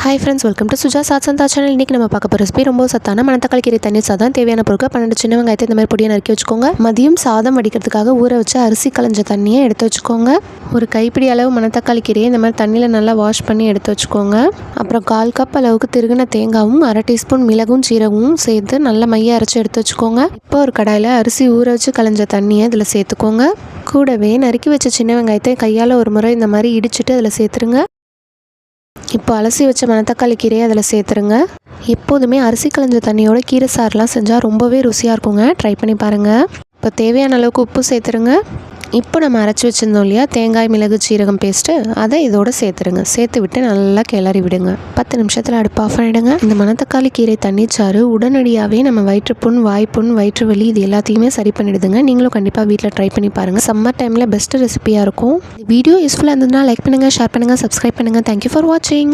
Hi friends, welcome to Suja Sathsantha channel. இன்றைக்கி நம்ம பார்க்க போகிற ரெசிபி ரொம்ப சத்தான மணத்தக்காளி கீரை தண்ணீர் சாதம். தேவையான பொருட்கள் 12 சின்ன வெங்காயத்தை இந்த மாதிரி பொடியை நறுக்கி வச்சுக்கோங்க. மதியம் சாதம் வடிக்கிறதுக்காக ஊற வச்சு அரிசி களைஞ்ச தண்ணியை எடுத்து வச்சுக்கோங்க. ஒரு கைப்பிடி அளவு மணத்தக்காளி கீரையை இந்த மாதிரி தண்ணியில் நல்லா வாஷ் பண்ணி எடுத்து வச்சுக்கோங்க. அப்புறம் 1/4 கப் அளவுக்கு திருகின தேங்காயும் 1/2 டீஸ்பூன் மிளகும் சீரகமும் சேர்த்து நல்லா மைய அரைச்சி எடுத்து வச்சுக்கோங்க. இப்போ ஒரு கடாயில் அரிசி ஊற வச்சு களைஞ்ச தண்ணியை இதில் சேர்த்துக்கோங்க. கூடவே நறுக்கி வச்ச சின்ன வெங்காயத்தை கையால் ஒரு முறை இந்த மாதிரி இடிச்சிட்டு அதில் சேர்த்துருங்க. இப்போ அலசி வச்ச மணத்தக்காளி கீரையை அதில் சேர்த்துருங்க. எப்போதுமே அரிசி களைஞ்ச தண்ணியோட கீரை சாரெலாம் செஞ்சால் ரொம்பவே ருசியாக இருக்குங்க. ட்ரை பண்ணி பாருங்கள். இப்போ தேவையான அளவுக்கு உப்பு சேர்த்துருங்க. இப்போ நம்ம அரைச்சி வச்சுருந்தோம் இல்லையா தேங்காய் மிளகு சீரகம் பேஸ்ட்டு, அதை இதோட சேர்த்துருங்க. சேர்த்து விட்டு நல்லா கிளறி விடுங்க. 10 நிமிஷத்தில் அடுப்பு ஆஃப் பண்ணிவிடுங்க. இந்த மணத்தக்காளி கீரை தண்ணீர் சாறு உடனடியாகவே நம்ம வயிற்றுப்புண், வாய்ப்புண், வயிற்று வலி இது எல்லாத்தையுமே சரி பண்ணிவிடுதுங்க. நீங்களும் கண்டிப்பாக வீட்டில் ட்ரை பண்ணி பாருங்கள். சம்மர் டைமில் பெஸ்ட்டு ரெசிபியாக இருக்கும். வீடியோ யூஸ்ஃபுல்லாக இருந்ததுன்னா லைக் பண்ணுங்கள், ஷேர் பண்ணுங்கள், சப்ஸ்கிரைப் பண்ணுங்கள். தேங்க்யூ ஃபார் வாட்சிங்.